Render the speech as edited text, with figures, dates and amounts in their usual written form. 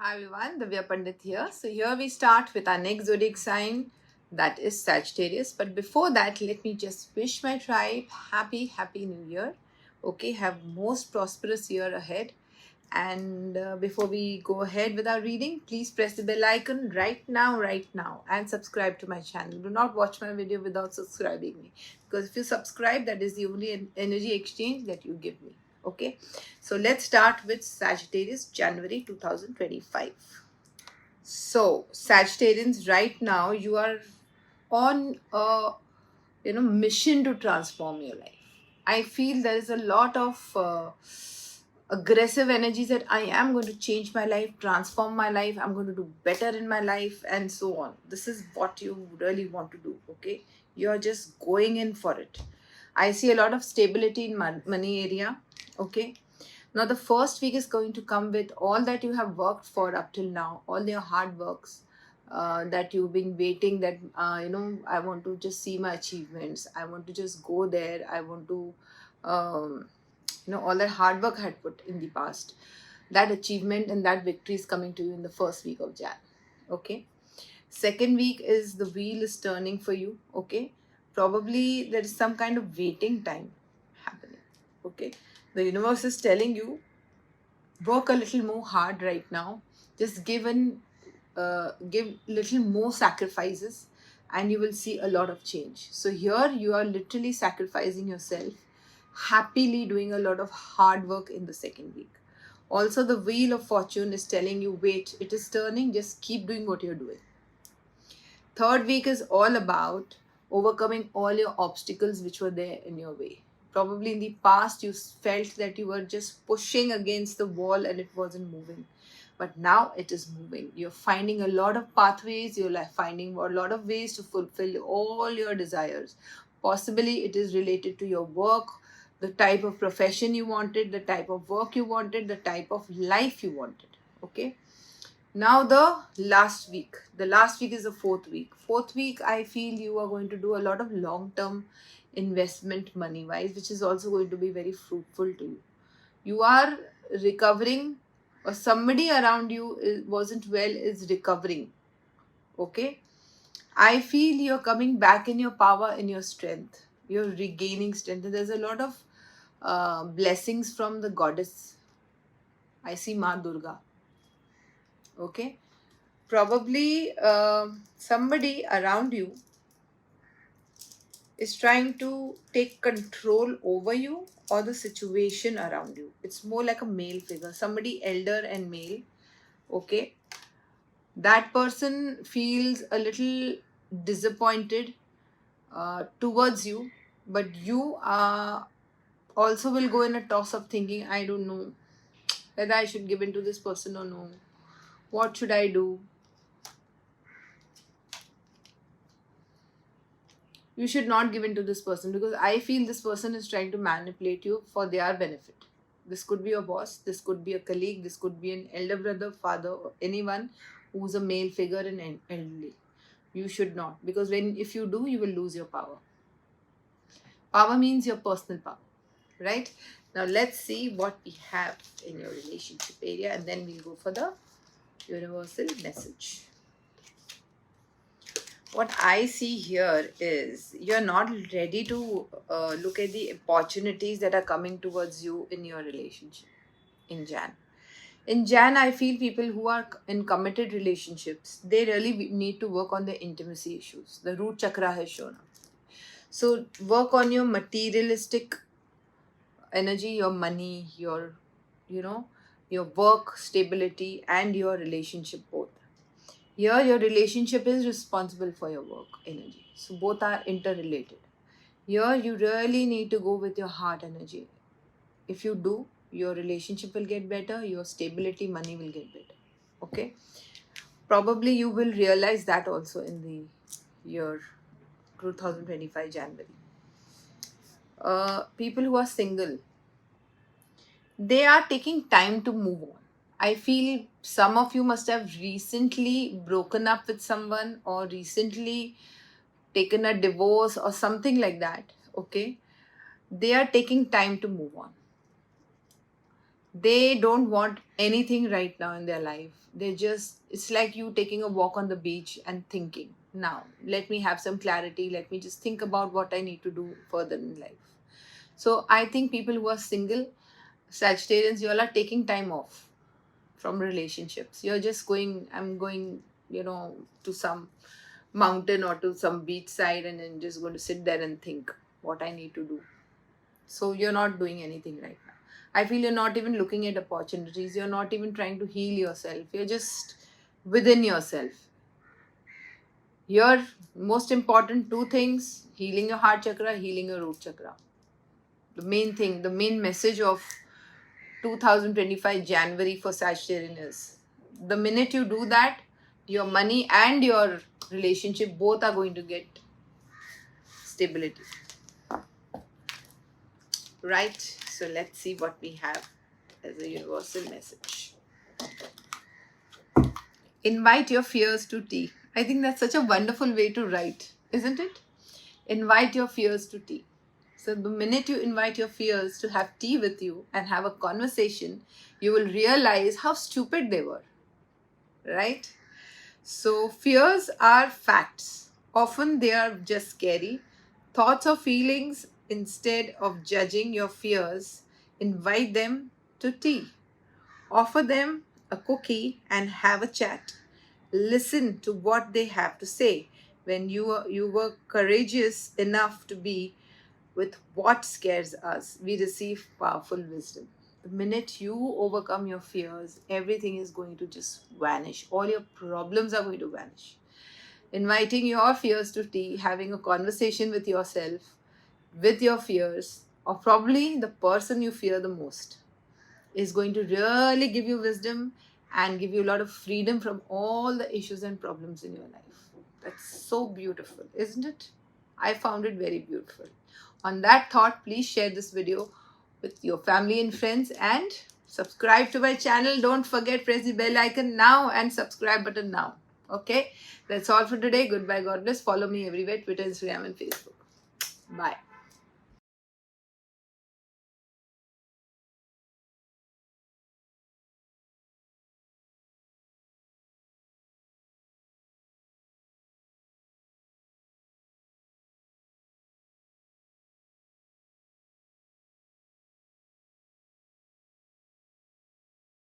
Hi everyone, Divya Pandit here. So here we start with our next zodiac sign, that is Sagittarius. But before that, let me just wish my tribe happy new year. Okay, have most prosperous year ahead. And before we go ahead with our reading, please press the bell icon right now, and subscribe to my channel. Do not watch my video without subscribing me, because if you subscribe, that is the only energy exchange that you give me. Okay, so let's start with Sagittarius, January 2025. So, Sagittarians, right now you are on a mission to transform your life. I feel there is a lot of aggressive energies that I am going to change my life, transform my life, I'm going to do better in my life, and so on. This is what you really want to do. Okay, you're just going in for it. I see a lot of stability in money area. Okay, now the first week is going to come with all that you have worked for up till now, all your hard works, that you've been waiting, that I want to just see my achievements, I want to just go there, I want to all that hard work I had put in the past, that achievement and that victory is coming to you in the first week of Jan. Okay, second week is the wheel is turning for you. Okay, probably there is some kind of waiting time happening. Okay, the universe is telling you, work a little more hard right now, just give little more sacrifices, and you will see a lot of change. So here you are literally sacrificing yourself, happily doing a lot of hard work in the second week. Also, the wheel of fortune is telling you, wait, it is turning, just keep doing what you're doing. Third week is all about overcoming all your obstacles which were there in your way. Probably in the past, you felt that you were just pushing against the wall and it wasn't moving. But now it is moving. You're finding a lot of pathways, you're finding a lot of ways to fulfill all your desires. Possibly it is related to your work, the type of profession you wanted, the type of work you wanted, the type of life you wanted. Okay, now the last week is the fourth week. I feel you are going to do a lot of long term investment money wise, which is also going to be very fruitful to you. You are recovering, or somebody around you wasn't well, is recovering. Okay, I feel you're coming back in your power, in your strength, you're regaining strength, and there's a lot of blessings from the goddess. I see Ma Durga. Okay, probably somebody around you is trying to take control over you or the situation around you. It's more like a male figure, somebody elder and male. Okay, that person feels a little disappointed towards you, but you also will go in a toss of thinking, I don't know whether I should give in to this person or no, what should I do. You should not give in to this person, because I feel this person is trying to manipulate you for their benefit. This could be your boss, this could be a colleague, this could be an elder brother, father, or anyone who's a male figure and elderly. You should not, because if you do, you will lose your power. Power means your personal power, right? Now let's see what we have in your relationship area, and then we'll go for the universal message. What I see here is you're not ready to look at the opportunities that are coming towards you in your relationship in Jan. In Jan, I feel people who are in committed relationships, they really need to work on their intimacy issues. The root chakra has shown up. So work on your materialistic energy, your money, you know, your work stability, and your relationship both. Here, your relationship is responsible for your work energy. So, both are interrelated. Here, you really need to go with your heart energy. If you do, your relationship will get better, your stability, money will get better. Okay? Probably you will realize that also in the year 2025 January. People who are single, they are taking time to move on. I feel some of you must have recently broken up with someone, or recently taken a divorce or something like that. Okay, they are taking time to move on. They don't want anything right now in their life. It's like you taking a walk on the beach and thinking, now, let me have some clarity. Let me just think about what I need to do further in life. So I think people who are single, Sagittarians, you all are taking time off from relationships. You're just going, I'm going, to some mountain or to some beach side and then just going to sit there and think what I need to do. So you're not doing anything right now. I feel you're not even looking at opportunities. You're not even trying to heal yourself. You're just within yourself. Your most important two things: healing your heart chakra, healing your root chakra. The main thing, the main message of 2025 January for Sagittarian is, the minute you do that, your money and your relationship both are going to get stability. Right? So let's see what we have as a universal message. Invite your fears to tea. I think that's such a wonderful way to write, isn't it? Invite your fears to tea. So the minute you invite your fears to have tea with you and have a conversation, you will realize how stupid they were. Right? So fears are facts. Often they are just scary. Thoughts or feelings, instead of judging your fears, invite them to tea. Offer them a cookie and have a chat. Listen to what they have to say. When you were courageous enough to be with what scares us, we receive powerful wisdom. The minute you overcome your fears, everything is going to just vanish. All your problems are going to vanish. Inviting your fears to tea, having a conversation with yourself, with your fears, or probably the person you fear the most, is going to really give you wisdom and give you a lot of freedom from all the issues and problems in your life. That's so beautiful, isn't it? I found it very beautiful. On that thought, please share this video with your family and friends and subscribe to my channel. Don't forget, press the bell icon now and subscribe button now. Okay, that's all for today. Goodbye, God bless. Follow me everywhere: Twitter, Instagram, and Facebook. Bye.